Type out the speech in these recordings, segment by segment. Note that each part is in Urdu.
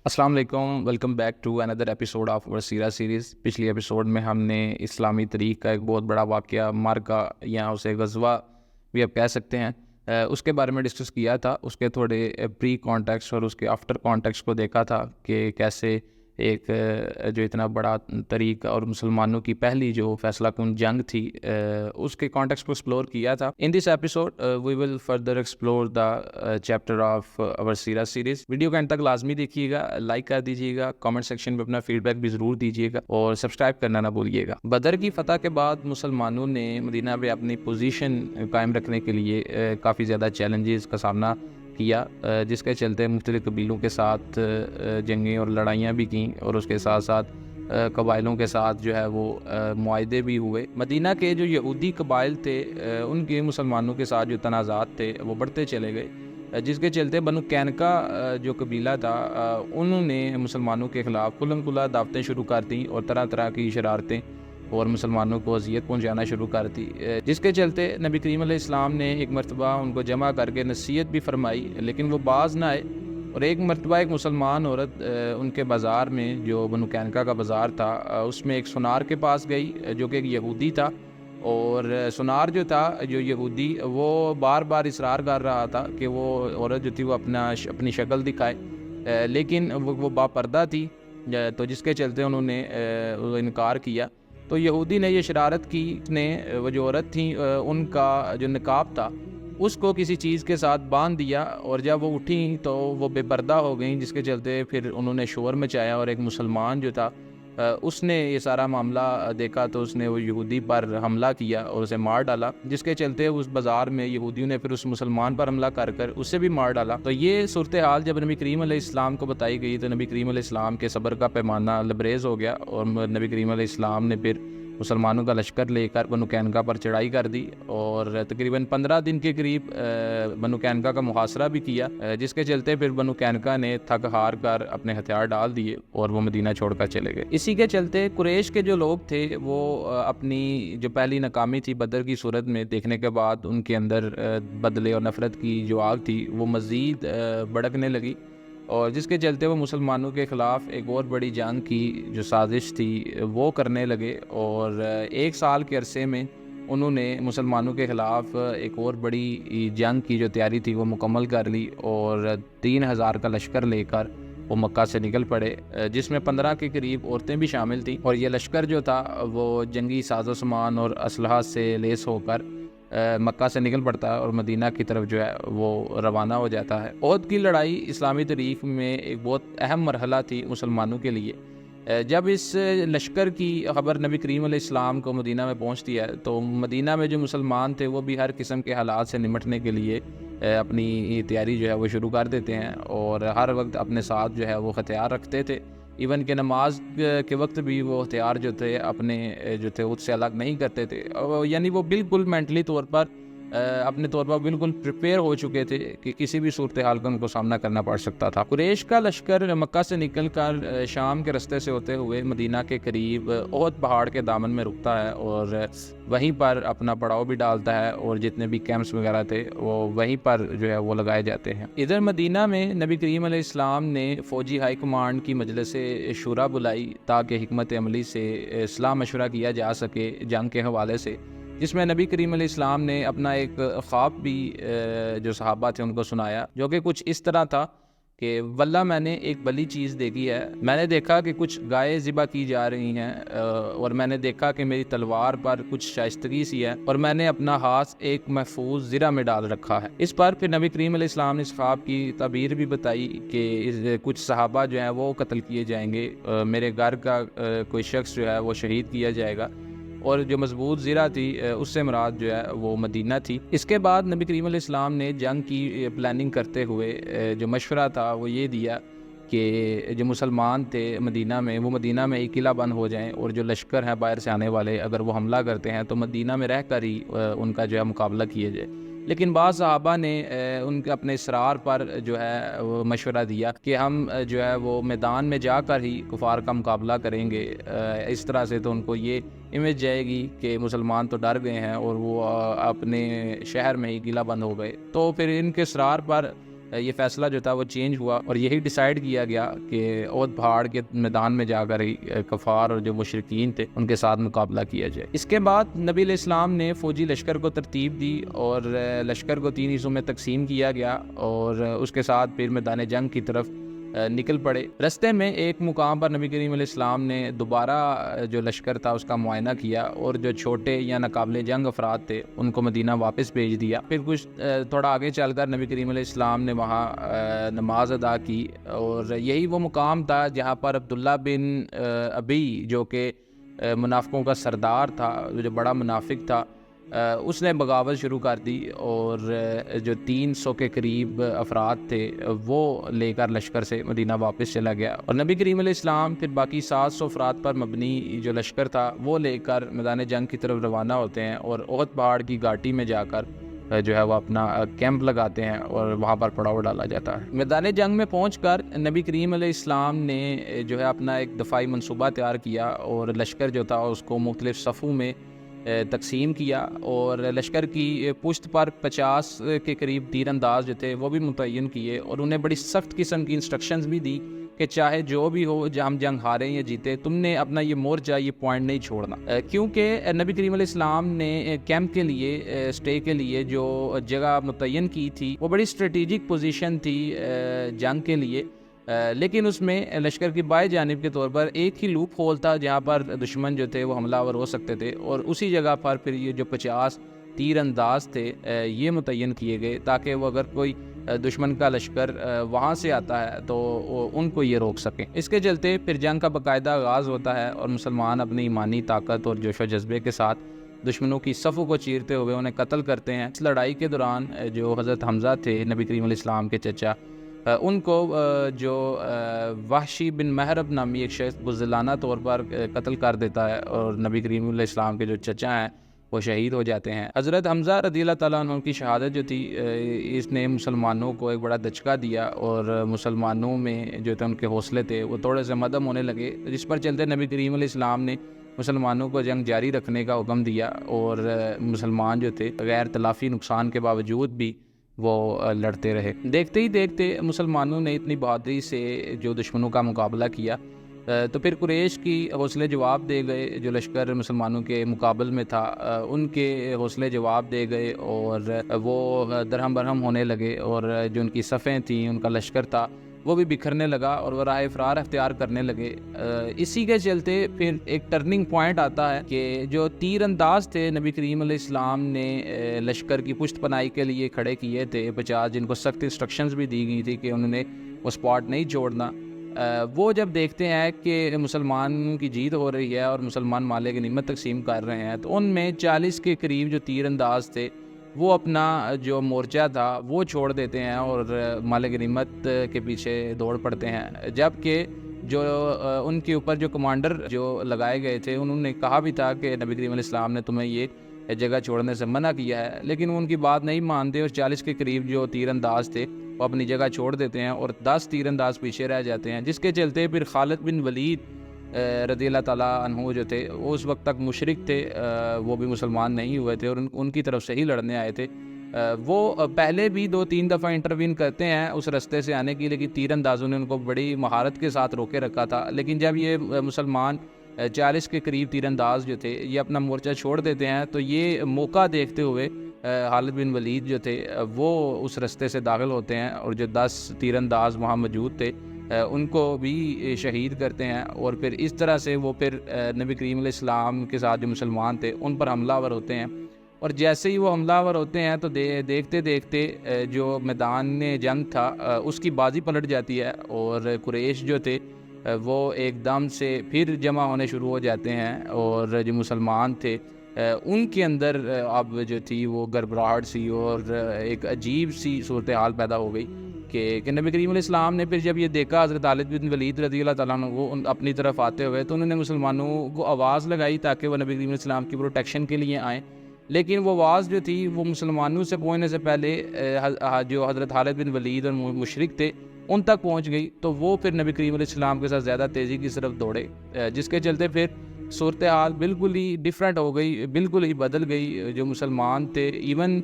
السلام علیکم، ویلکم بیک ٹو اندر ایپیسوڈ آف اور سیرہ سیریز۔ پچھلی ایپیسوڈ میں ہم نے اسلامی تاریخ کا ایک بہت بڑا واقعہ، معرکہ یا اسے غزوہ بھی آپ کہہ سکتے ہیں، اس کے بارے میں ڈسکس کیا تھا۔ اس کے تھوڑے پری کانٹیکسٹ اور اس کے آفٹر کانٹیکسٹ کو دیکھا تھا کہ کیسے ایک جو اتنا بڑا تاریخ اور مسلمانوں کی پہلی جو فیصلہ کن جنگ تھی، اس کے کانٹیکسٹ کو ایکسپلور کیا تھا۔ In this episode we will further explore the chapter of اور سیرہ سیریز۔ ویڈیو کے اینڈ تک لازمی دیکھیے گا، لائک کر دیجیے گا، کامنٹ سیکشن میں اپنا فیڈ بیک بھی ضرور دیجیے گا اور سبسکرائب کرنا نہ بھولیے گا۔ بدر کی فتح کے بعد مسلمانوں نے مدینہ میں اپنی پوزیشن قائم رکھنے کے لیے کافی زیادہ چیلنجز کا سامنا کیا، جس کے چلتے مختلف قبیلوں کے ساتھ جنگیں اور لڑائیاں بھی کیں، اور اس کے ساتھ ساتھ قبائلوں کے ساتھ جو ہے وہ معاہدے بھی ہوئے۔ مدینہ کے جو یہودی قبائل تھے، ان کے مسلمانوں کے ساتھ جو تنازعات تھے وہ بڑھتے چلے گئے، جس کے چلتے بنو قینقاع جو قبیلہ تھا، انہوں نے مسلمانوں کے خلاف کھلم کھلا دعوتیں شروع کر دیں اور طرح طرح کی شرارتیں اور مسلمانوں کو اذیت پہنچانا شروع کر دی، جس کے چلتے نبی کریم علیہ السلام نے ایک مرتبہ ان کو جمع کر کے نصیحت بھی فرمائی، لیکن وہ باز نہ آئے۔ اور ایک مرتبہ ایک مسلمان عورت ان کے بازار میں، جو بنو قینقاع کا بازار تھا، اس میں ایک سونار کے پاس گئی جو کہ ایک یہودی تھا، اور سونار جو تھا، جو یہودی، وہ بار بار اصرار کر رہا تھا کہ وہ عورت جو تھی وہ اپنی شکل دکھائے، لیکن وہ با پردہ تھی، تو جس کے چلتے انہوں نے انکار کیا۔ تو یہودی نے یہ شرارت کی، نے وہ جو عورت تھیں ان کا جو نقاب تھا اس کو کسی چیز کے ساتھ باندھ دیا، اور جب وہ اٹھیں تو وہ بے پردہ ہو گئیں، جس کے چلتے پھر انہوں نے شور مچایا، اور ایک مسلمان جو تھا اس نے یہ سارا معاملہ دیکھا تو اس نے وہ یہودی پر حملہ کیا اور اسے مار ڈالا، جس کے چلتے اس بازار میں یہودیوں نے پھر اس مسلمان پر حملہ کر اسے بھی مار ڈالا۔ تو یہ صورتحال جب نبی کریم علیہ السلام کو بتائی گئی تو نبی کریم علیہ السلام کے صبر کا پیمانہ لبریز ہو گیا، اور نبی کریم علیہ السلام نے پھر مسلمانوں کا لشکر لے کر بنو قینقاع پر چڑھائی کر دی، اور تقریباً 15 دن کے قریب بنو قینقاع کا محاصرہ بھی کیا، جس کے چلتے پھر بنو قینقاع نے تھک ہار کر اپنے ہتھیار ڈال دیے اور وہ مدینہ چھوڑ کر چلے گئے۔ اسی کے چلتے قریش کے جو لوگ تھے وہ اپنی جو پہلی ناکامی تھی بدر کی صورت میں دیکھنے کے بعد، ان کے اندر بدلے اور نفرت کی جو آگ تھی وہ مزید بھڑکنے لگی، اور جس کے چلتے وہ مسلمانوں کے خلاف ایک اور بڑی جنگ کی جو سازش تھی وہ کرنے لگے، اور 1 سال کے عرصے میں انہوں نے مسلمانوں کے خلاف ایک اور بڑی جنگ کی جو تیاری تھی وہ مکمل کر لی، اور 3000 کا لشکر لے کر وہ مکہ سے نکل پڑے، جس میں 15 کے قریب عورتیں بھی شامل تھیں، اور یہ لشکر جو تھا وہ جنگی ساز و سامان اور اسلحہ سے لیس ہو کر مکہ سے نکل پڑتا ہے اور مدینہ کی طرف جو ہے وہ روانہ ہو جاتا ہے۔ احد کی لڑائی اسلامی تاریخ میں ایک بہت اہم مرحلہ تھی مسلمانوں کے لیے۔ جب اس لشکر کی خبر نبی کریم علیہ السلام کو مدینہ میں پہنچتی ہے تو مدینہ میں جو مسلمان تھے وہ بھی ہر قسم کے حالات سے نمٹنے کے لیے اپنی تیاری جو ہے وہ شروع کر دیتے ہیں، اور ہر وقت اپنے ساتھ جو ہے وہ ہتھیار رکھتے تھے، ایون کہ نماز کے وقت بھی وہ ہتھیار جو تھے اپنے جو تھے اس سے الگ نہیں کرتے تھے، یعنی وہ بالکل مینٹلی طور پر اپنے طور پر بالکل پریپیئر ہو چکے تھے کہ کسی بھی صورتحال کا ان کو سامنا کرنا پڑ سکتا تھا۔ قریش کا لشکر مکہ سے نکل کر شام کے رستے سے ہوتے ہوئے مدینہ کے قریب احد پہاڑ کے دامن میں رکتا ہے، اور وہیں پر اپنا پڑاؤ بھی ڈالتا ہے، اور جتنے بھی کیمپس وغیرہ تھے وہ وہیں پر جو ہے وہ لگائے جاتے ہیں۔ ادھر مدینہ میں نبی کریم علیہ السلام نے فوجی ہائی کمانڈ کی مجلس شورا بلائی تاکہ حکمت عملی سے اصلاح مشورہ کیا جا سکے جنگ کے حوالے سے، جس میں نبی کریم علیہ السلام نے اپنا ایک خواب بھی جو صحابہ تھے ان کو سنایا، جو کہ کچھ اس طرح تھا کہ واللہ میں نے ایک بلی چیز دیکھی ہے، میں نے دیکھا کہ کچھ گائے ذبح کی جا رہی ہیں، اور میں نے دیکھا کہ میری تلوار پر کچھ شائستگی سی ہے، اور میں نے اپنا ہاتھ ایک محفوظ زرہ میں ڈال رکھا ہے۔ اس پر پھر نبی کریم علیہ السلام نے اس خواب کی تعبیر بھی بتائی کہ کچھ صحابہ جو ہیں وہ قتل کیے جائیں گے، میرے گھر کا کوئی شخص جو ہے وہ شہید کیا جائے گا، اور جو مضبوط زرہ تھی اس سے مراد جو ہے وہ مدینہ تھی۔ اس کے بعد نبی کریم علیہ السلام نے جنگ کی پلاننگ کرتے ہوئے جو مشورہ تھا وہ یہ دیا کہ جو مسلمان تھے مدینہ میں، وہ مدینہ میں ہی قلعہ بند ہو جائیں، اور جو لشکر ہیں باہر سے آنے والے اگر وہ حملہ کرتے ہیں تو مدینہ میں رہ کر ہی ان کا جو ہے مقابلہ کیا جائے۔ لیکن بعض صحابہ نے ان کے اپنے اصرار پر جو ہے وہ مشورہ دیا کہ ہم جو ہے وہ میدان میں جا کر ہی کفار کا مقابلہ کریں گے، اس طرح سے تو ان کو یہ امیج جائے گی کہ مسلمان تو ڈر گئے ہیں اور وہ اپنے شہر میں ہی قلعہ بند ہو گئے۔ تو پھر ان کے اصرار پر یہ فیصلہ جو تھا وہ چینج ہوا اور یہی ڈیسائیڈ کیا گیا کہ احد پہاڑ کے میدان میں جا کر ہی کفار اور جو مشرکین تھے ان کے ساتھ مقابلہ کیا جائے۔ اس کے بعد نبی علیہ السلام نے فوجی لشکر کو ترتیب دی اور لشکر کو 3 حصوں میں تقسیم کیا گیا اور اس کے ساتھ پھر میدان جنگ کی طرف نکل پڑے۔ رستے میں ایک مقام پر نبی کریم علیہ السلام نے دوبارہ جو لشکر تھا اس کا معائنہ کیا اور جو چھوٹے یا ناقابل جنگ افراد تھے ان کو مدینہ واپس بھیج دیا۔ پھر کچھ تھوڑا آگے چل کر نبی کریم علیہ السلام نے وہاں نماز ادا کی اور یہی وہ مقام تھا جہاں پر عبداللہ بن ابی جو کہ منافقوں کا سردار تھا، جو بڑا منافق تھا، اس نے بغاوت شروع کر دی اور جو 300 کے قریب افراد تھے وہ لے کر لشکر سے مدینہ واپس چلا گیا اور نبی کریم علیہ السلام پھر باقی 700 افراد پر مبنی جو لشکر تھا وہ لے کر میدان جنگ کی طرف روانہ ہوتے ہیں اور احد پہاڑ کی گھاٹی میں جا کر جو ہے وہ اپنا کیمپ لگاتے ہیں اور وہاں پر پڑاؤ ڈالا جاتا ہے۔ میدان جنگ میں پہنچ کر نبی کریم علیہ السلام نے جو ہے اپنا ایک دفاعی منصوبہ تیار کیا اور لشکر جو تھا اس کو مختلف صفوں میں تقسیم کیا اور لشکر کی پشت پر 50 کے قریب تیر انداز جو تھے وہ بھی متعین کیے اور انہیں بڑی سخت قسم کی انسٹرکشنز بھی دی کہ چاہے جو بھی ہو، ہم جنگ ہاریں یا جیتے، تم نے اپنا یہ مورچہ، یہ پوائنٹ نہیں چھوڑنا، کیونکہ نبی کریم علیہ السلام نے کیمپ کے لیے، سٹے کے لیے جو جگہ متعین کی تھی وہ بڑی اسٹریٹجک پوزیشن تھی جنگ کے لیے، لیکن اس میں لشکر کی بائیں جانب کے طور پر ایک ہی لوپ ہول تھا جہاں پر دشمن جو تھے وہ حملہ آور ہو سکتے تھے اور اسی جگہ پر پھر یہ جو 50 تیر انداز تھے یہ متعین کیے گئے تاکہ وہ اگر کوئی دشمن کا لشکر وہاں سے آتا ہے تو ان کو یہ روک سکیں۔ اس کے چلتے پھر جنگ کا باقاعدہ آغاز ہوتا ہے اور مسلمان اپنی ایمانی طاقت اور جوش و جذبے کے ساتھ دشمنوں کی صفوں کو چیرتے ہوئے انہیں قتل کرتے ہیں۔ اس لڑائی کے دوران جو حضرت حمزہ تھے نبی کریم علیہ السلام کے چچا، ان کو جو وحشی بن محرب نامی ایک شخص بزدلانہ طور پر قتل کر دیتا ہے اور نبی کریم علیہ السلام کے جو چچا ہیں وہ شہید ہو جاتے ہیں۔ حضرت حمزہ رضی اللہ تعالیٰ عنہ کی شہادت جو تھی اس نے مسلمانوں کو ایک بڑا دھچکا دیا اور مسلمانوں میں جو تھے ان کے حوصلے تھے وہ تھوڑے سے مدھم ہونے لگے، جس پر چلتے نبی کریم علیہ السلام نے مسلمانوں کو جنگ جاری رکھنے کا حکم دیا اور مسلمان جو تھے غیر تلافی نقصان کے باوجود بھی وہ لڑتے رہے۔ دیکھتے ہی دیکھتے مسلمانوں نے اتنی بہادری سے جو دشمنوں کا مقابلہ کیا تو پھر قریش کی حوصلے جواب دے گئے، جو لشکر مسلمانوں کے مقابل میں تھا ان کے حوصلے جواب دے گئے اور وہ درہم برہم ہونے لگے اور جو ان کی صفیں تھیں، ان کا لشکر تھا وہ بھی بکھرنے لگا اور وہ راہ فرار اختیار کرنے لگے۔ اسی کے چلتے پھر ایک ٹرننگ پوائنٹ آتا ہے کہ جو تیر انداز تھے نبی کریم علیہ السلام نے لشکر کی پشت پناہی کے لیے کھڑے کیے تھے 50، جن کو سخت انسٹرکشنز بھی دی گئی تھی کہ انہوں نے وہ سپاٹ نہیں چھوڑنا، وہ جب دیکھتے ہیں کہ مسلمان کی جیت ہو رہی ہے اور مسلمان مال غنیمت تقسیم کر رہے ہیں تو ان میں 40 کے قریب جو تیر انداز تھے وہ اپنا جو مورچہ تھا وہ چھوڑ دیتے ہیں اور مال غنیمت کے پیچھے دوڑ پڑتے ہیں، جبکہ جو ان کے اوپر جو کمانڈر جو لگائے گئے تھے انہوں نے کہا بھی تھا کہ نبی کریم علیہ السلام نے تمہیں یہ جگہ چھوڑنے سے منع کیا ہے، لیکن وہ ان کی بات نہیں مانتے اور 40 کے قریب جو تیر انداز تھے وہ اپنی جگہ چھوڑ دیتے ہیں اور 10 تیر انداز پیچھے رہ جاتے ہیں، جس کے چلتے پھر خالد بن ولید رضی اللہ تعالیٰ عنہ جو تھے وہ اس وقت تک مشرک تھے، وہ بھی مسلمان نہیں ہوئے تھے اور ان کی طرف سے ہی لڑنے آئے تھے، وہ پہلے بھی 2-3 دفعہ انٹروین کرتے ہیں اس رستے سے آنے کی، لیکن تیر اندازوں نے ان کو بڑی مہارت کے ساتھ روکے رکھا تھا، لیکن جب یہ مسلمان 40 کے قریب تیر انداز جو تھے یہ اپنا مورچہ چھوڑ دیتے ہیں تو یہ موقع دیکھتے ہوئے خالد بن ولید جو تھے وہ اس رستے سے داخل ہوتے ہیں اور جو 10 تیر انداز وہاں موجود تھے ان کو بھی شہید کرتے ہیں اور پھر اس طرح سے وہ پھر نبی کریم علیہ السلام کے ساتھ جو مسلمان تھے ان پر حملہ آور ہوتے ہیں، اور جیسے ہی وہ حملہ آور ہوتے ہیں تو دیکھتے دیکھتے جو میدان جنگ تھا اس کی بازی پلٹ جاتی ہے اور قریش جو تھے وہ ایک دم سے پھر جمع ہونے شروع ہو جاتے ہیں اور جو مسلمان تھے ان کے اندر اب جو تھی وہ گڑبڑاہٹ سی اور ایک عجیب سی صورتحال پیدا ہو گئی کہ نبی کریم علیہ السلام نے پھر جب یہ دیکھا حضرت خالد بن ولید رضی اللہ تعالیٰ عنہ کو اپنی طرف آتے ہوئے تو انہوں نے مسلمانوں کو آواز لگائی تاکہ وہ نبی کریم علیہ السلام کی پروٹیکشن کے لیے آئیں، لیکن وہ آواز جو تھی وہ مسلمانوں سے پہنچنے سے پہلے جو حضرت خالد بن ولید اور مشرک تھے ان تک پہنچ گئی، تو وہ پھر نبی کریم علیہ السلام کے ساتھ زیادہ تیزی کی طرف دوڑے، جس کے چلتے پھر صورتحال بالکل ہی ڈیفرنٹ ہو گئی، بالکل ہی بدل گئی۔ جو مسلمان تھے ایون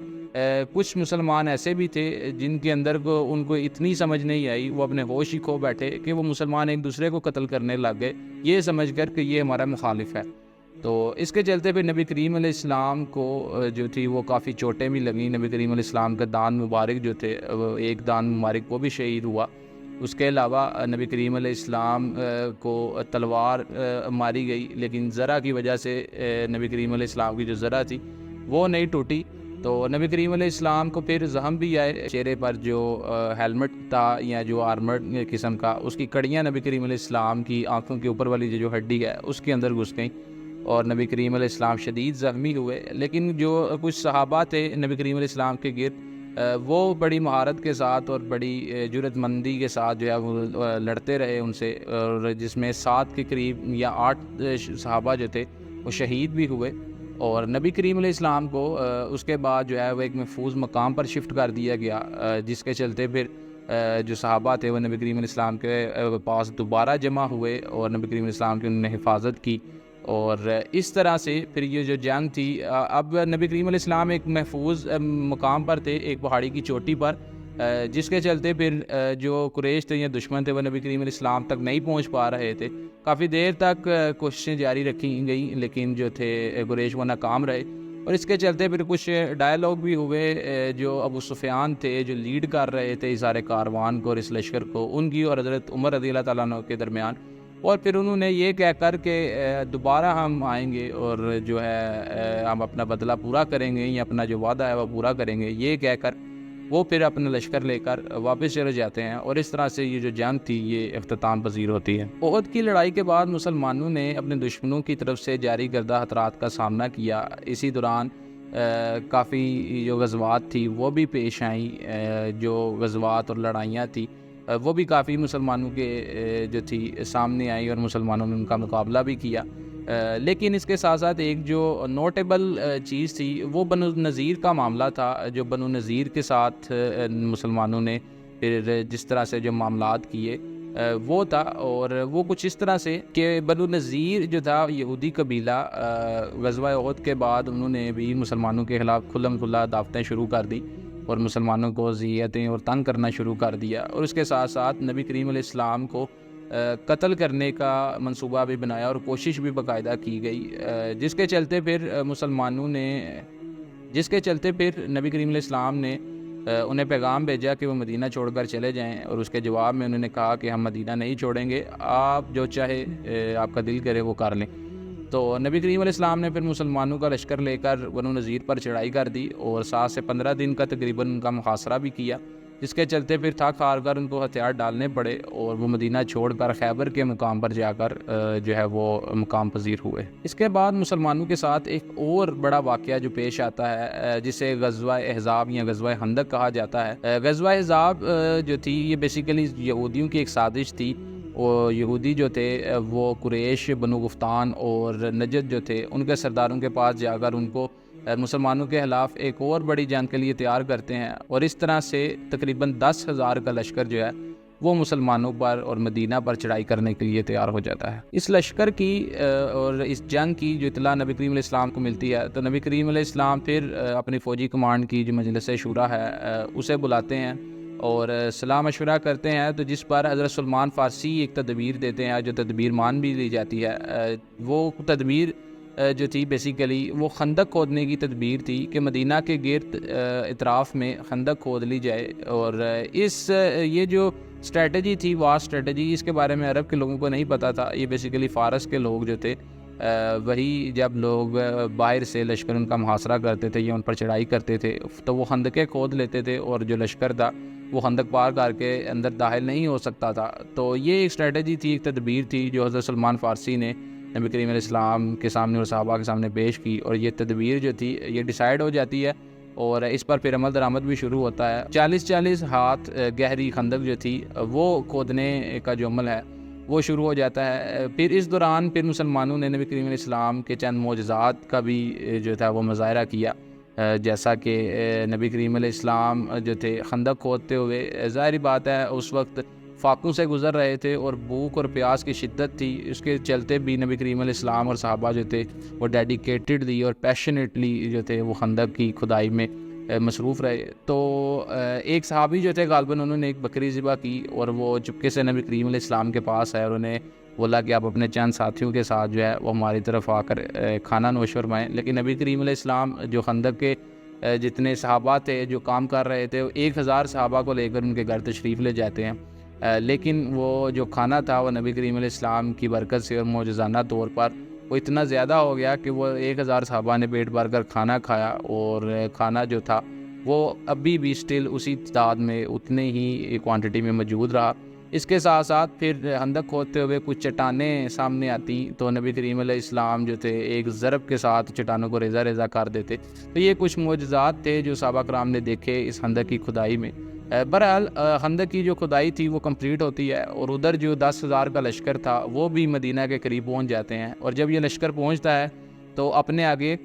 کچھ مسلمان ایسے بھی تھے جن کے اندر ان کو اتنی سمجھ نہیں آئی، وہ اپنے ہوش ہی کھو بیٹھے کہ وہ مسلمان ایک دوسرے کو قتل کرنے لگ گئے، یہ سمجھ کر کہ یہ ہمارا مخالف ہے۔ تو اس کے چلتے پھر نبی کریم علیہ السلام کو جو تھی وہ کافی چوٹیں بھی لگیں۔ نبی کریم علیہ السلام کا دان مبارک جو تھے، ایک دان مبارک وہ بھی شہید ہوا۔ اس کے علاوہ نبی کریم علیہ السلام کو تلوار ماری گئی، لیکن ذرا کی وجہ سے نبی کریم علیہ السلام کی جو ذرا تھی وہ نہیں ٹوٹی۔ تو نبی کریم علیہ السلام کو پھر زخم بھی آئے، چہرے پر جو ہیلمٹ تھا یا جو آرمر قسم کا، اس کی کڑیاں نبی کریم علیہ السلام کی آنکھوں کے اوپر والی جو ہڈی ہے اس کے اندر گھس گئیں، اور نبی کریم علیہ السلام شدید زخمی ہوئے۔ لیکن جو کچھ صحابہ تھے نبی کریم علیہ السلام کے گرد، وہ بڑی مہارت کے ساتھ اور بڑی جرأت مندی کے ساتھ جو ہے وہ لڑتے رہے ان سے، اور جس میں 7 کے قریب یا 8 صحابہ جو تھے وہ شہید بھی ہوئے۔ اور نبی کریم علیہ السلام کو اس کے بعد جو ہے وہ ایک محفوظ مقام پر شفٹ کر دیا گیا، جس کے چلتے پھر جو صحابہ تھے وہ نبی کریم علیہ السلام کے پاس دوبارہ جمع ہوئے، اور نبی کریم علیہ السلام کی انہوں نے حفاظت کی۔ اور اس طرح سے پھر یہ جو جنگ تھی، اب نبی کریم علیہ السلام ایک محفوظ مقام پر تھے، ایک پہاڑی کی چوٹی پر، جس کے چلتے پھر جو قریش تھے یا دشمن تھے وہ نبی کریم علیہ السلام تک نہیں پہنچ پا رہے تھے۔ کافی دیر تک کوششیں جاری رکھی گئیں، لیکن جو تھے قریش وہ ناکام رہے، اور اس کے چلتے پھر کچھ ڈائلاگ بھی ہوئے جو ابو سفیان تھے جو لیڈ کر رہے تھے اس سارے کاروان کو اور اس لشکر کو، ان کی اور حضرت عمر رضی اللہ تعالیٰ عنہ کے درمیان۔ اور پھر انہوں نے یہ کہہ کر کہ دوبارہ ہم آئیں گے اور جو ہے ہم اپنا بدلہ پورا کریں گے، یا اپنا جو وعدہ ہے وہ پورا کریں گے، یہ کہہ کر وہ پھر اپنا لشکر لے کر واپس چلے جاتے ہیں، اور اس طرح سے یہ جو جنگ تھی یہ اختتام پذیر ہوتی ہے۔ احد کی لڑائی کے بعد مسلمانوں نے اپنے دشمنوں کی طرف سے جاری کردہ خطرات کا سامنا کیا۔ اسی دوران کافی جو غزوات تھی وہ بھی پیش آئیں، جو غزوات اور لڑائیاں تھیں وہ بھی کافی مسلمانوں کے جو تھی سامنے آئی، اور مسلمانوں نے ان کا مقابلہ بھی کیا۔ لیکن اس کے ساتھ ساتھ ایک جو نوٹیبل چیز تھی وہ بنو النضیر کا معاملہ تھا، جو بنو النضیر کے ساتھ مسلمانوں نے پھر جس طرح سے جو معاملات کیے وہ تھا، اور وہ کچھ اس طرح سے کہ بنو النضیر جو تھا یہودی قبیلہ، غزوہ احد کے بعد انہوں نے بھی مسلمانوں کے خلاف کھلم کھلا دعوتیں شروع کر دی، اور مسلمانوں کو اذیتیں اور تنگ کرنا شروع کر دیا، اور اس کے ساتھ ساتھ نبی کریم علیہ السلام کو قتل کرنے کا منصوبہ بھی بنایا اور کوشش بھی باقاعدہ کی گئی، جس کے چلتے پھر نبی کریم علیہ السلام نے انہیں پیغام بھیجا کہ وہ مدینہ چھوڑ کر چلے جائیں، اور اس کے جواب میں انہوں نے کہا کہ ہم مدینہ نہیں چھوڑیں گے، آپ جو چاہے آپ کا دل کرے وہ کر لیں۔ تو نبی کریم علیہ السلام نے پھر مسلمانوں کا لشکر لے کر بنو نذیر پر چڑھائی کر دی، اور 7 سے 15 دن کا تقریباً ان کا محاصرہ بھی کیا، جس کے چلتے پھر تھک ہار کر ان کو ہتھیار ڈالنے پڑے، اور وہ مدینہ چھوڑ کر خیبر کے مقام پر جا کر جو ہے وہ مقام پذیر ہوئے۔ اس کے بعد مسلمانوں کے ساتھ ایک اور بڑا واقعہ جو پیش آتا ہے، جسے غزوہ احزاب یا غزوہ خندق کہا جاتا ہے۔ غزوہ احزاب جو تھی یہ بیسیکلی یہودیوں کی ایک سازش تھی، اور یہودی جو تھے وہ قریش، بنو غفتان اور نجد جو تھے ان کے سرداروں کے پاس جا کر ان کو مسلمانوں کے خلاف ایک اور بڑی جنگ کے لیے تیار کرتے ہیں، اور اس طرح سے تقریباً 10,000 کا لشکر جو ہے وہ مسلمانوں پر اور مدینہ پر چڑھائی کرنے کے لیے تیار ہو جاتا ہے۔ اس لشکر کی اور اس جنگ کی جو اطلاع نبی کریم علیہ السلام کو ملتی ہے، تو نبی کریم علیہ السلام پھر اپنی فوجی کمانڈ کی جو مجلس شورا ہے اسے بلاتے ہیں اور صلاح مشورہ کرتے ہیں، تو جس پر حضرت سلمان فارسی ایک تدبیر دیتے ہیں جو تدبیر مان بھی لی جاتی ہے۔ وہ تدبیر جو تھی بیسیکلی وہ خندق کھودنے کی تدبیر تھی کہ مدینہ کے گرد اطراف میں خندق کھود لی جائے، اور یہ جو اسٹریٹجی تھی، وار اسٹریٹجی، اس کے بارے میں عرب کے لوگوں کو نہیں پتہ تھا۔ یہ بیسیکلی فارس کے لوگ جو تھے وہی جب لوگ باہر سے لشکر ان کا محاصرہ کرتے تھے یا ان پر چڑھائی کرتے تھے تو وہ خندقیں کھود لیتے تھے، اور جو لشکر تھا وہ خندق پار کر کے اندر داخل نہیں ہو سکتا تھا۔ تو یہ ایک اسٹریٹجی تھی، ایک تدبیر تھی جو حضرت سلمان فارسی نے نبی کریم علیہ السلام کے سامنے اور صحابہ کے سامنے پیش کی، اور یہ تدبیر جو تھی یہ ڈیسائیڈ ہو جاتی ہے، اور اس پر پھر عمل درآمد بھی شروع ہوتا ہے۔ 40 ہاتھ گہری خندق جو تھی وہ کھودنے کا جو عمل ہے وہ شروع ہو جاتا ہے۔ پھر اس دوران پھر مسلمانوں نے نبی کریم علیہ السلام کے چند معجزات کا بھی جو تھا وہ مظاہرہ کیا، جیسا کہ نبی کریم علیہ السلام جو تھے خندق کھودتے ہوئے، ظاہری بات ہے اس وقت فاقوں سے گزر رہے تھے اور بھوک اور پیاس کی شدت تھی، اس کے چلتے بھی نبی کریم علیہ السلام اور صحابہ جو تھے وہ ڈیڈیکیٹڈ تھی اور پیشنیٹلی جو تھے وہ خندق کی کھدائی میں مصروف رہے. تو ایک صحابی جو تھے غالباً انہوں نے ایک بکری ذبح کی اور وہ چپکے سے نبی کریم علیہ السلام کے پاس آئے اور انہیں بولا کہ آپ اپنے چند ساتھیوں کے ساتھ جو ہے وہ ہماری طرف آ کر کھانا نوش فرمائیں. لیکن نبی کریم علیہ السلام جو خندق کے جتنے صحابہ تھے جو کام کر رہے تھے 1000 صحابہ کو لے کر ان کے گھر تشریف لے جاتے ہیں. لیکن وہ جو کھانا تھا وہ نبی کریم علیہ السلام کی برکت سے اور معجزانہ طور پر وہ اتنا زیادہ ہو گیا کہ وہ 1000 صحابہ نے پیٹ بھر کر کھانا کھایا. اور کھانا جو تھا وہ ابھی بھی سٹل اسی تعداد میں اتنے ہی کوانٹٹی میں موجود رہا. اس کے ساتھ ساتھ پھر خندق کھودتے ہوئے کچھ چٹانیں سامنے آتی تو نبی کریم علیہ السلام جو تھے ایک ضرب کے ساتھ چٹانوں کو ریزہ ریزہ کر دیتے. تو یہ کچھ معجزات تھے جو صحابہ کرام نے دیکھے اس خندق کی کھدائی میں. بہرحال خندق کی جو کھدائی تھی وہ کمپلیٹ ہوتی ہے اور ادھر جو 10,000 کا لشکر تھا وہ بھی مدینہ کے قریب پہنچ جاتے ہیں. اور جب یہ لشکر پہنچتا ہے تو اپنے آگے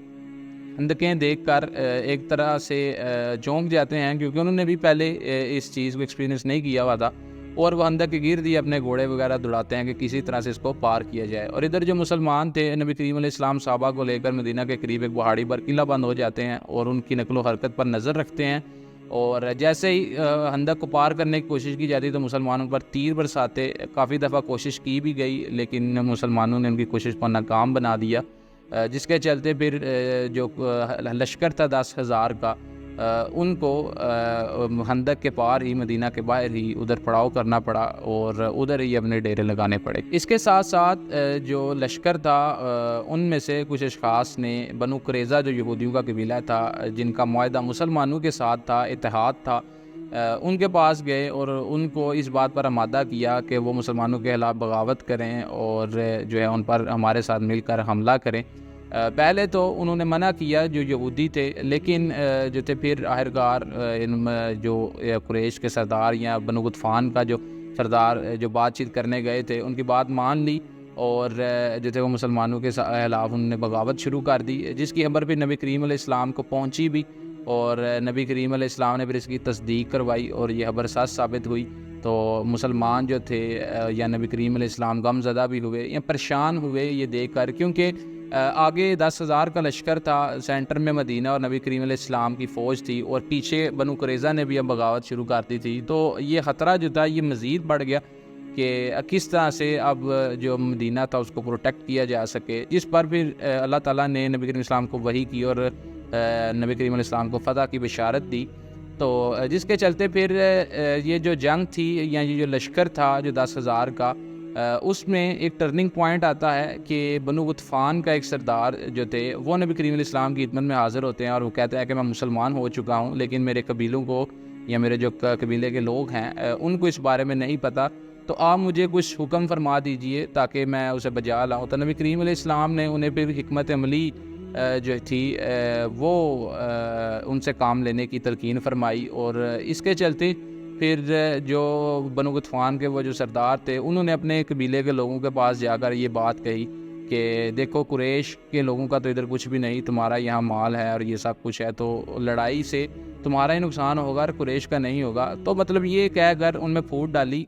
خندقیں دیکھ کر ایک طرح سے چونک جاتے ہیں کیونکہ انہوں نے بھی پہلے اس چیز کو ایکسپیرینس نہیں کیا ہوا تھا. اور وہ خندق کے گرد ہی اپنے گھوڑے وغیرہ دوڑاتے ہیں کہ کسی طرح سے اس کو پار کیا جائے. اور ادھر جو مسلمان تھے نبی کریم علیہ السلام صحابہ کو لے کر مدینہ کے قریب ایک پہاڑی پر قلعہ بند ہو جاتے ہیں اور ان کی نقل و حرکت پر نظر رکھتے ہیں. اور جیسے ہی خندق کو پار کرنے کی کوشش کی جاتی تو مسلمانوں پر تیر برساتے. کافی دفعہ کوشش کی بھی گئی لیکن مسلمانوں نے ان کی کوشش کو ناکام بنا دیا, جس کے چلتے پھر جو لشکر تھا 10,000 کا ان کو خندق کے پار ہی مدینہ کے باہر ہی ادھر پڑاؤ کرنا پڑا اور ادھر ہی اپنے ڈیرے لگانے پڑے. اس کے ساتھ ساتھ جو لشکر تھا ان میں سے کچھ اشخاص نے بنو قریظہ جو یہودیوں کا قبیلہ تھا جن کا معاہدہ مسلمانوں کے ساتھ تھا, اتحاد تھا, ان کے پاس گئے اور ان کو اس بات پر آمادہ کیا کہ وہ مسلمانوں کے خلاف بغاوت کریں اور جو ہے ان پر ہمارے ساتھ مل کر حملہ کریں. پہلے تو انہوں نے منع کیا جو یہودی تھے, لیکن جو تھے پھر آخرکار جو قریش کے سردار یا بنو غطفان کا جو سردار جو بات چیت کرنے گئے تھے ان کی بات مان لی اور جو تھے وہ مسلمانوں کے خلاف انہوں نے بغاوت شروع کر دی, جس کی خبر پھر نبی کریم علیہ السلام کو پہنچی بھی اور نبی کریم علیہ السلام نے پھر اس کی تصدیق کروائی اور یہ خبر سچ ثابت ہوئی. تو مسلمان جو تھے یا نبی کریم علیہ السلام غم زدہ بھی ہوئے یا پریشان ہوئے یہ دیکھ کر, کیونکہ آگے 10,000 کا لشکر تھا, سینٹر میں مدینہ اور نبی کریم علیہ السلام کی فوج تھی اور پیچھے بنو قریظہ نے بھی اب بغاوت شروع کر دی تھی. تو یہ خطرہ جو تھا یہ مزید بڑھ گیا کہ کس طرح سے اب جو مدینہ تھا اس کو پروٹیکٹ کیا جا سکے, جس پر پھر اللہ تعالیٰ نے نبی کریم علیہ السلام کو وحی کی اور نبی کریم علیہ السلام کو فتح کی بشارت دی. تو جس کے چلتے پھر یہ جو جنگ تھی یا یہ جو لشکر تھا جو 10,000 کا اس میں ایک ٹرننگ پوائنٹ آتا ہے کہ بنو غطفان کا ایک سردار جو تھے وہ نبی کریم علیہ السلام کی خدمت میں حاضر ہوتے ہیں اور وہ کہتے ہیں کہ میں مسلمان ہو چکا ہوں لیکن میرے قبیلوں کو یا میرے جو قبیلے کے لوگ ہیں ان کو اس بارے میں نہیں پتہ, تو آپ مجھے کچھ حکم فرما دیجئے تاکہ میں اسے بجا لاؤں. تو نبی کریم علیہ السلام نے انہیں پھر حکمت عملی جو تھی وہ ان سے کام لینے کی تلقین فرمائی اور اس کے چلتے پھر جو بنو غطفان کے وہ جو سردار تھے انہوں نے اپنے قبیلے کے لوگوں کے پاس جا کر یہ بات کہی کہ دیکھو قریش کے لوگوں کا تو ادھر کچھ بھی نہیں, تمہارا یہاں مال ہے اور یہ سب کچھ ہے, تو لڑائی سے تمہارا ہی نقصان ہوگا اور قریش کا نہیں ہوگا. تو مطلب یہ کہہ کر ان میں پھوٹ ڈالی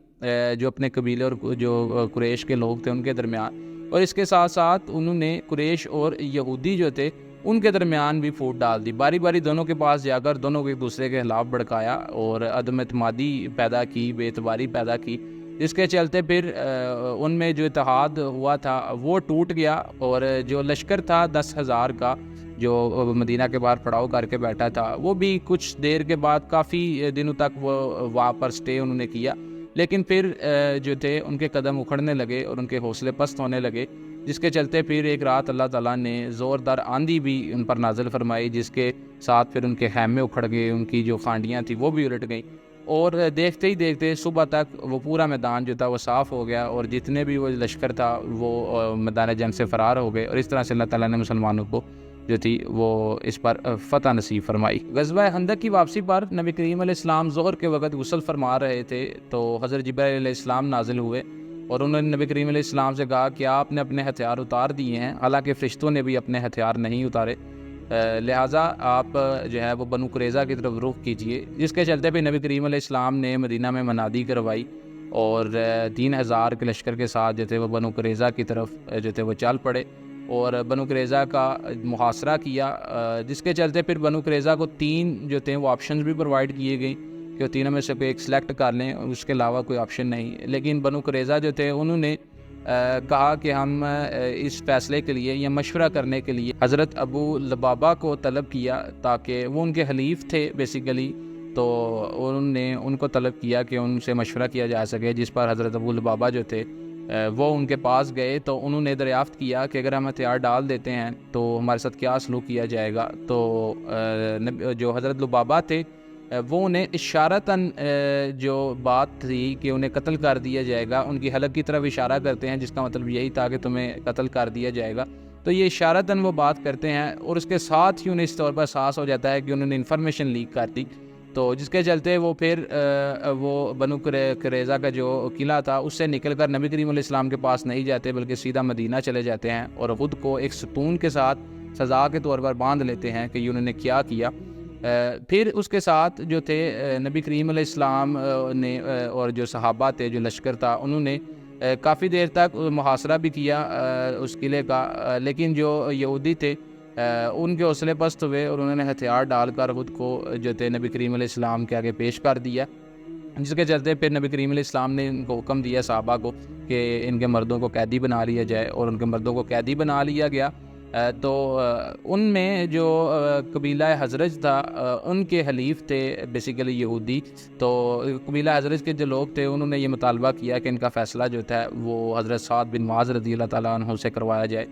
جو اپنے قبیلے اور جو قریش کے لوگ تھے ان کے درمیان, اور اس کے ساتھ ساتھ انہوں نے قریش اور یہودی جو تھے ان کے درمیان بھی پھوٹ ڈال دی. باری باری دونوں کے پاس جا کر دونوں کو ایک دوسرے کے خلاف بھڑکایا اور عدم اعتمادی پیدا کی, بے اعتباری پیدا کی, جس کے چلتے پھر ان میں جو اتحاد ہوا تھا وہ ٹوٹ گیا اور جو لشکر تھا 10,000 کا جو مدینہ کے باہر پڑاؤ کر کے بیٹھا تھا وہ بھی کچھ دیر کے بعد کافی دنوں تک وہ وہاں پر سٹے انہوں نے کیا, لیکن پھر جو تھے ان کے قدم اکھڑنے لگے اور ان کے حوصلے پست ہونے لگے, جس کے چلتے پھر ایک رات اللہ تعالیٰ نے زوردار آندھی بھی ان پر نازل فرمائی جس کے ساتھ پھر ان کے خیمے اکھڑ گئے, ان کی جو کھانڈیاں تھیں وہ بھی الٹ گئیں اور دیکھتے ہی دیکھتے صبح تک وہ پورا میدان جو تھا وہ صاف ہو گیا اور جتنے بھی وہ لشکر تھا وہ میدان جنگ سے فرار ہو گئے اور اس طرح سے اللہ تعالیٰ نے مسلمانوں کو جو تھی وہ اس پر فتح نصیب فرمائی. غزوہ خندق کی واپسی پر نبی کریم علیہ السلام ظہر کے وقت غسل فرما رہے تھے تو حضرت جبرائیل علیہ السلام نازل ہوئے اور انہوں نے نبی کریم علیہ السلام سے کہا کہ آپ نے اپنے ہتھیار اتار دیے ہیں, حالانکہ فرشتوں نے بھی اپنے ہتھیار نہیں اتارے, لہٰذا آپ جو ہے وہ بنو قریظہ کی طرف رخ کیجیے. جس کے چلتے پہ نبی کریم علیہ السلام نے مدینہ میں منادی کروائی اور 3,000 کے لشکر کے ساتھ جو تھے وہ بنو قریظہ کی طرف جو تھے وہ چل پڑے اور بنو قریظہ کا محاصرہ کیا، جس کے چلتے پھر بنو قریظہ کو 3 جو تھے وہ آپشنز بھی پرووائڈ کیے گئے کہ وہ تینوں میں سے کوئی ایک سلیکٹ کر لیں، اس کے علاوہ کوئی آپشن نہیں۔ لیکن بنو قریظہ جو تھے انہوں نے کہا کہ ہم اس فیصلے کے لیے یا مشورہ کرنے کے لیے حضرت ابو لبابہ کو طلب کیا، تاکہ وہ ان کے حلیف تھے بیسیکلی، تو انہوں نے ان کو طلب کیا کہ ان سے مشورہ کیا جا سکے، جس پر حضرت ابو لبابہ جو تھے وہ ان کے پاس گئے تو انہوں نے دریافت کیا کہ اگر ہم ہتھیار ڈال دیتے ہیں تو ہمارے ساتھ کیا سلوک کیا جائے گا۔ تو جو حضرت لبابہ تھے وہ انہیں اشارتاً جو بات تھی کہ انہیں قتل کر دیا جائے گا، ان کی حلق کی طرف اشارہ کرتے ہیں، جس کا مطلب یہی تھا کہ تمہیں قتل کر دیا جائے گا۔ تو یہ اشارتاً وہ بات کرتے ہیں، اور اس کے ساتھ ہی انہیں اس طور پر احساس ہو جاتا ہے کہ انہوں نے انفارمیشن لیک کر دی، تو جس کے چلتے وہ پھر وہ بنو قریظہ کا جو قلعہ تھا اس سے نکل کر نبی کریم علیہ السلام کے پاس نہیں جاتے، بلکہ سیدھا مدینہ چلے جاتے ہیں اور خود کو ایک ستون کے ساتھ سزا کے طور پر باندھ لیتے ہیں کہ انہوں نے کیا کیا۔ پھر اس کے ساتھ جو تھے نبی کریم علیہ السلام نے اور جو صحابہ تھے، جو لشکر تھا، انہوں نے کافی دیر تک محاصرہ بھی کیا اس قلعے کا، لیکن جو یہودی تھے ان کے حوصلے پست ہوئے اور انہوں نے ہتھیار ڈال کر خود کو جو تھے نبی کریم علیہ السلام کے آگے پیش کر دیا، جس کے چلتے پھر نبی کریم علیہ السلام نے ان کو حکم دیا صحابہ کو کہ ان کے مردوں کو قیدی بنا لیا جائے، اور ان کے مردوں کو قیدی بنا لیا گیا۔ تو ان میں جو قبیلہ حضرج تھا ان کے حلیف تھے بیسیکلی یہودی، تو قبیلہ حضرج کے جو لوگ تھے انہوں نے یہ مطالبہ کیا کہ ان کا فیصلہ جو تھا وہ حضرت سعد بن معاذ رضی اللہ تعالیٰ عنہ سے کروایا جائے۔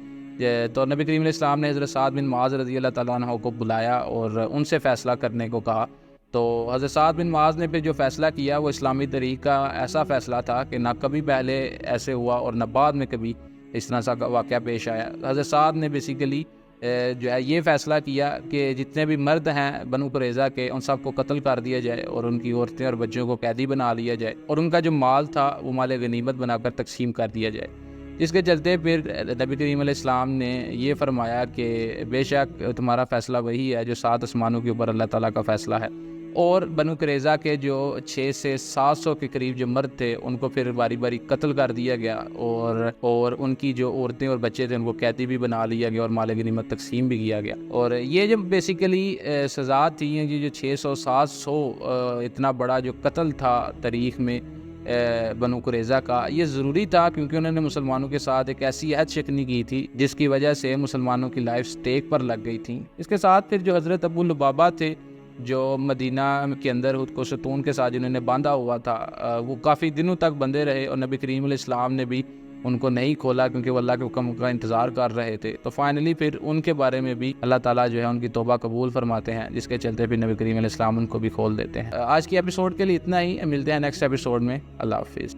تو نبی کریم علیہ السلام نے حضرت سعد بن معاذ رضی اللہ تعالیٰ عنہ کو بلایا اور ان سے فیصلہ کرنے کو کہا۔ تو حضرت سعد بن معاذ نے پھر جو فیصلہ کیا وہ اسلامی تاریخ کا ایسا فیصلہ تھا کہ نہ کبھی پہلے ایسے ہوا اور نہ بعد میں کبھی اس طرح سا واقعہ پیش آیا۔ حضرت سعد نے بیسیکلی جو ہے یہ فیصلہ کیا کہ جتنے بھی مرد ہیں بنو قریظہ کے ان سب کو قتل کر دیا جائے اور ان کی عورتیں اور بچوں کو قیدی بنا لیا جائے، اور ان کا جو مال تھا وہ مال غنیمت بنا کر تقسیم کر دیا جائے۔ جس کے چلتے پھر نبی کریم علیہ السلام نے یہ فرمایا کہ بے شک تمہارا فیصلہ وہی ہے جو 7 آسمانوں کے اوپر اللہ تعالیٰ کا فیصلہ ہے، اور بنو قریظہ کے جو 600 سے 700 کے قریب جو مرد تھے ان کو پھر باری باری قتل کر دیا گیا، اور ان کی جو عورتیں اور بچے تھے ان کو قیدی بھی بنا لیا گیا اور مال غنیمت تقسیم بھی کیا گیا۔ اور یہ جو بیسیکلی سزا تھی، یہ جو 600 700 اتنا بڑا جو قتل تھا تاریخ میں بنو قریظہ کا، یہ ضروری تھا کیونکہ انہوں نے مسلمانوں کے ساتھ ایک ایسی عہد شکنی کی تھی جس کی وجہ سے مسلمانوں کی لائف سٹیک پر لگ گئی تھی۔ اس کے ساتھ پھر جو حضرت ابو لبابہ تھے جو مدینہ کے اندر خود کو ستون کے ساتھ جنہوں نے باندھا ہوا تھا، وہ کافی دنوں تک بندھے رہے اور نبی کریم علیہ السلام نے بھی ان کو نہیں کھولا کیونکہ وہ اللہ کے حکم کا انتظار کر رہے تھے۔ تو فائنلی پھر ان کے بارے میں بھی اللہ تعالیٰ جو ہے ان کی توبہ قبول فرماتے ہیں، جس کے چلتے پھر نبی کریم علیہ السلام ان کو بھی کھول دیتے ہیں۔ آج کی ایپیسوڈ کے لیے اتنا ہی، ملتے ہیں نیکسٹ ایپیسوڈ میں۔ اللہ حافظ۔